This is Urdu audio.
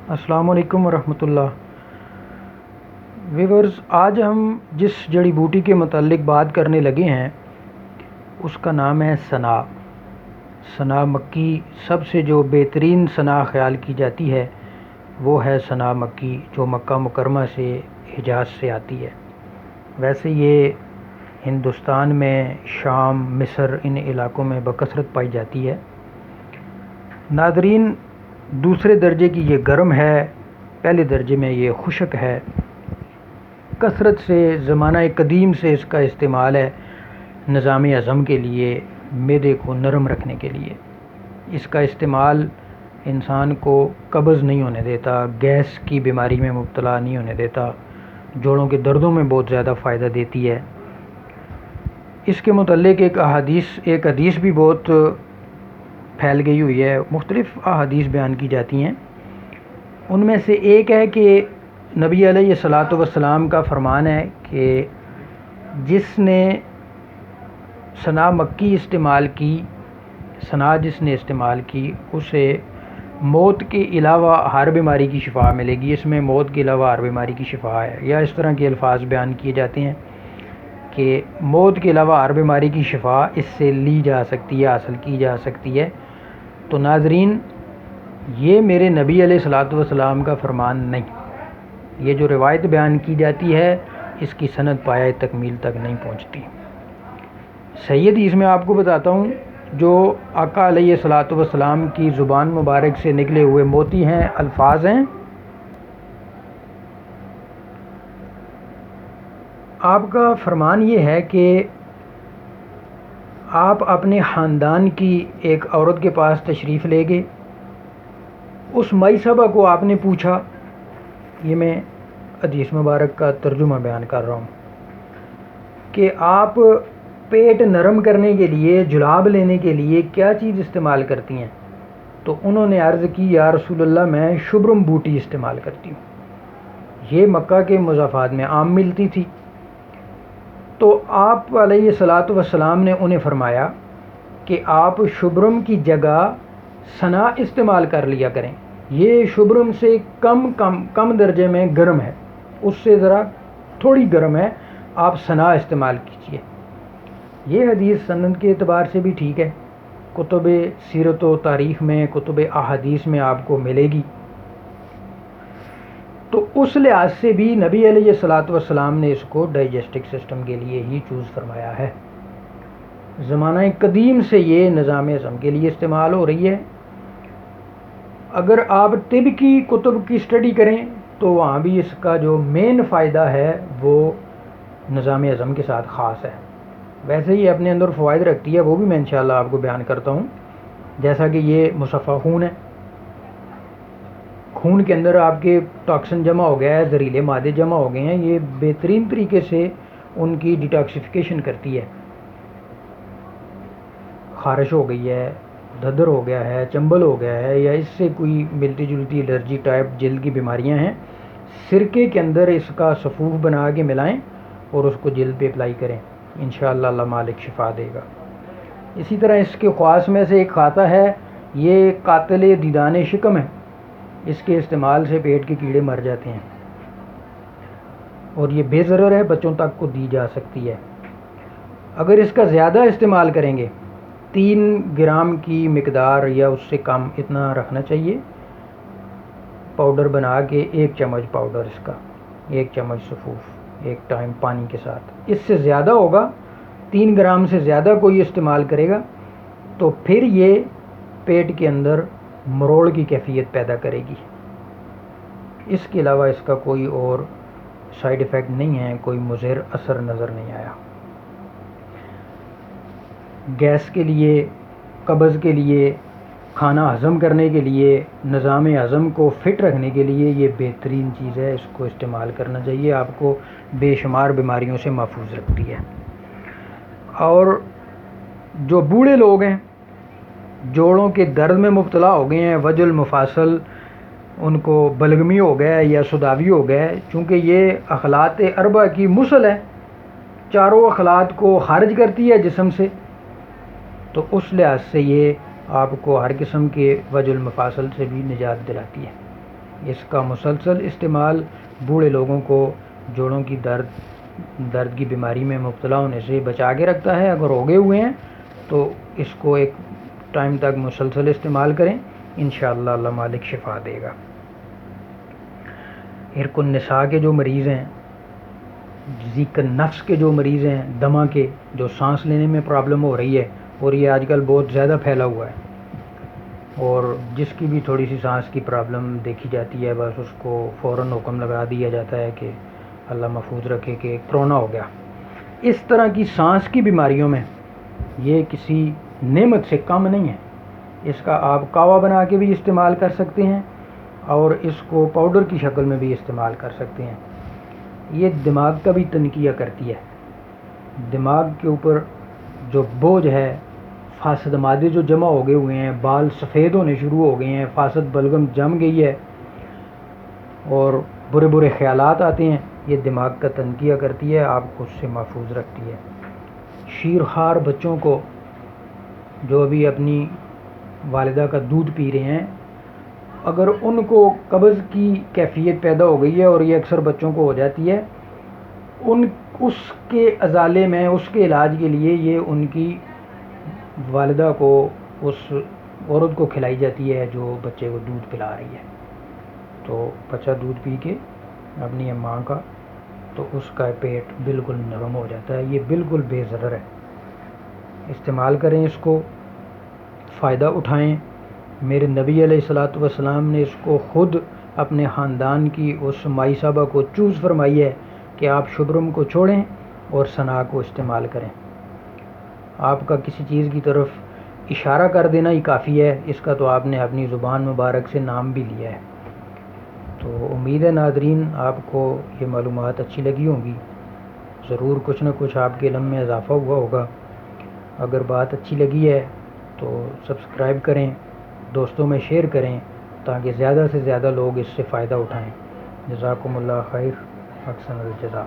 السلام علیکم ورحمۃ اللہ ویورز، آج ہم جس جڑی بوٹی کے متعلق بات کرنے لگے ہیں اس کا نام ہے سنا۔ سنا مکی سب سے جو بہترین سنا خیال کی جاتی ہے وہ ہے سنا مکی، جو مکہ مکرمہ سے حجاز سے آتی ہے۔ ویسے یہ ہندوستان میں شام، مصر، ان علاقوں میں بکثرت پائی جاتی ہے۔ ناظرین، دوسرے درجے کی یہ گرم ہے، پہلے درجے میں یہ خشک ہے۔ کثرت سے زمانہ قدیم سے اس کا استعمال ہے نظام ہضم کے لیے، معدے کو نرم رکھنے کے لیے۔ اس کا استعمال انسان کو قبض نہیں ہونے دیتا، گیس کی بیماری میں مبتلا نہیں ہونے دیتا، جوڑوں کے دردوں میں بہت زیادہ فائدہ دیتی ہے۔ اس کے متعلق ایک حدیث بھی بہت پھیل گئی ہوئی ہے، مختلف احادیث بیان کی جاتی ہیں۔ ان میں سے ایک ہے کہ نبی علیہ الصلاۃ والسلام کا فرمان ہے کہ جس نے سنا مکی استعمال کی، جس نے استعمال کی، اسے موت کے علاوہ ہر بیماری کی شفا ملے گی۔ اس میں موت کے علاوہ ہر بیماری کی شفا ہے، یا اس طرح کے الفاظ بیان کیے جاتے ہیں کہ موت کے علاوہ ہر بیماری کی شفا اس سے لی جا سکتی ہے، حاصل کی جا سکتی ہے۔ تو ناظرین، یہ میرے نبی علیہ الصلاۃ والسلام کا فرمان نہیں، یہ جو روایت بیان کی جاتی ہے اس کی سند پایہ تکمیل تک نہیں پہنچتی۔ صحیح حدیث میں آپ کو بتاتا ہوں، جو آقا علیہ الصلاۃ والسلام کی زبان مبارک سے نکلے ہوئے موتی ہیں، الفاظ ہیں۔ آپ کا فرمان یہ ہے کہ آپ اپنے خاندان کی ایک عورت کے پاس تشریف لے گئے، اس مائی صاحبہ کو آپ نے پوچھا، یہ میں حدیث مبارک کا ترجمہ بیان کر رہا ہوں، کہ آپ پیٹ نرم کرنے کے لیے، جلاب لینے کے لیے کیا چیز استعمال کرتی ہیں؟ تو انہوں نے عرض کی، یا رسول اللہ، میں شبرم بوٹی استعمال کرتی ہوں۔ یہ مکہ کے مضافات میں عام ملتی تھی۔ تو آپ علیہ الصلاۃ والسلام نے انہیں فرمایا کہ آپ شبرم کی جگہ سنا استعمال کر لیا کریں، یہ شبرم سے کم درجے میں گرم ہے، اس سے ذرا تھوڑی گرم ہے، آپ سنا استعمال کیجیے۔ یہ حدیث سند کے اعتبار سے بھی ٹھیک ہے، کتب سیرت و تاریخ میں، کتب احادیث میں آپ کو ملے گی۔ تو اس لحاظ سے بھی نبی علیہ الصلاۃ والسلام نے اس کو ڈائجسٹک سسٹم کے لیے ہی چوز فرمایا ہے۔ زمانہ قدیم سے یہ نظام ہضم کے لیے استعمال ہو رہی ہے۔ اگر آپ طب کی کتب کی اسٹڈی کریں تو وہاں بھی اس کا جو مین فائدہ ہے وہ نظام ہضم کے ساتھ خاص ہے۔ ویسے ہی اپنے اندر فوائد رکھتی ہے، وہ بھی میں انشاءاللہ آپ کو بیان کرتا ہوں۔ جیسا کہ یہ مصفہ خون ہے، خون کے اندر آپ کے ٹاکسن جمع ہو گیا ہے، زہریلے مادے جمع ہو گئے ہیں، یہ بہترین طریقے سے ان کی ڈیٹاکسیفیکیشن کرتی ہے۔ خارش ہو گئی ہے، دھدر ہو گیا ہے، چنبل ہو گیا ہے، یا اس سے کوئی ملتی جلتی الرجی ٹائپ جلد کی بیماریاں ہیں، سرکے کے اندر اس کا سفوف بنا کے ملائیں اور اس کو جلد پہ اپلائی کریں، انشاءاللہ اللہ مالک شفا دے گا۔ اسی طرح اس کے خواص میں سے ایک کھاتا ہے، یہ قاتل دیدان شکم ہے، اس کے استعمال سے پیٹ کے کیڑے مر جاتے ہیں، اور یہ بے ضرر ہے، بچوں تک کو دی جا سکتی ہے۔ اگر اس کا زیادہ استعمال کریں گے، 3 گرام کی مقدار یا اس سے کم اتنا رکھنا چاہیے، پاؤڈر بنا کے 1 چمچ پاؤڈر، اس کا 1 چمچ سفوف، 1 ٹائم پانی کے ساتھ۔ اس سے زیادہ ہوگا، 3 گرام سے زیادہ کوئی استعمال کرے گا تو پھر یہ پیٹ کے اندر مروڑ کی کیفیت پیدا کرے گی۔ اس کے علاوہ اس کا کوئی اور سائیڈ ایفیکٹ نہیں ہے، کوئی مضر اثر نظر نہیں آیا۔ گیس کے لیے، قبض کے لیے، کھانا ہضم کرنے کے لیے، نظام ہضم کو فٹ رکھنے کے لیے یہ بہترین چیز ہے، اس کو استعمال کرنا چاہیے، آپ کو بے شمار بیماریوں سے محفوظ رکھتی ہے۔ اور جو بوڑھے لوگ ہیں، جوڑوں کے درد میں مبتلا ہو گئے ہیں، وجع المفاصل، ان کو بلغمی ہو گیا ہے یا سداوی ہو گیا ہے، چونکہ یہ اخلاط اربع کی مسل ہے، چاروں اخلاط کو خارج کرتی ہے جسم سے، تو اس لحاظ سے یہ آپ کو ہر قسم کے وجع المفاصل سے بھی نجات دلاتی ہے۔ اس کا مسلسل استعمال بوڑھے لوگوں کو جوڑوں کی درد کی بیماری میں مبتلا ہونے سے بچا کے رکھتا ہے۔ اگر ہوگے ہوئے ہیں تو اس کو ایک ٹائم تک مسلسل استعمال کریں، انشاءاللہ اللہ مالک شفا دے گا۔ عرق النساء کے جو مریض ہیں، ضیق النفس کے جو مریض ہیں، دمہ کے، جو سانس لینے میں پرابلم ہو رہی ہے، اور یہ آج کل بہت زیادہ پھیلا ہوا ہے، اور جس کی بھی تھوڑی سی سانس کی پرابلم دیکھی جاتی ہے بس اس کو فوراً حکم لگا دیا جاتا ہے کہ اللہ محفوظ رکھے کہ کرونا ہو گیا۔ اس طرح کی سانس کی بیماریوں میں یہ کسی نعمت سے کم نہیں ہے۔ اس کا آپ کہوہ بنا کے بھی استعمال کر سکتے ہیں اور اس کو پاؤڈر کی شکل میں بھی استعمال کر سکتے ہیں۔ یہ دماغ کا بھی تنقیہ کرتی ہے۔ دماغ کے اوپر جو بوجھ ہے، فاسد مادے جو جمع ہو گئے ہوئے ہیں، بال سفید ہونے شروع ہو گئے ہیں، فاسد بلغم جم گئی ہے اور برے برے خیالات آتے ہیں، یہ دماغ کا تنقیہ کرتی ہے، آپ کو اس سے محفوظ رکھتی ہے۔ شیرخوار بچوں کو جو ابھی اپنی والدہ کا دودھ پی رہے ہیں، اگر ان کو قبض کی کیفیت پیدا ہو گئی ہے، اور یہ اکثر بچوں کو ہو جاتی ہے، اس کے ازالے میں، اس کے علاج کے لیے یہ ان کی والدہ کو، اس عورت کو کھلائی جاتی ہے جو بچے کو دودھ پلا رہی ہے۔ تو بچہ دودھ پی کے اپنی ماں کا، تو اس کا پیٹ بالکل نرم ہو جاتا ہے۔ یہ بالکل بے ضرر ہے، استعمال کریں اس کو، فائدہ اٹھائیں۔ میرے نبی علیہ الصلاۃ والسلام نے اس کو خود اپنے خاندان کی اس مائی صاحبہ کو چوز فرمائی ہے کہ آپ شبرم کو چھوڑیں اور ثنا کو استعمال کریں۔ آپ کا کسی چیز کی طرف اشارہ کر دینا ہی کافی ہے، اس کا تو آپ نے اپنی زبان مبارک سے نام بھی لیا ہے۔ تو امید ہے ناظرین آپ کو یہ معلومات اچھی لگی ہوں گی، ضرور کچھ نہ کچھ آپ کے علم میں اضافہ ہوا ہوگا۔ اگر بات اچھی لگی ہے تو سبسکرائب کریں، دوستوں میں شیئر کریں تاکہ زیادہ سے زیادہ لوگ اس سے فائدہ اٹھائیں۔ جزاکم اللہ خیر، احسن الجزا۔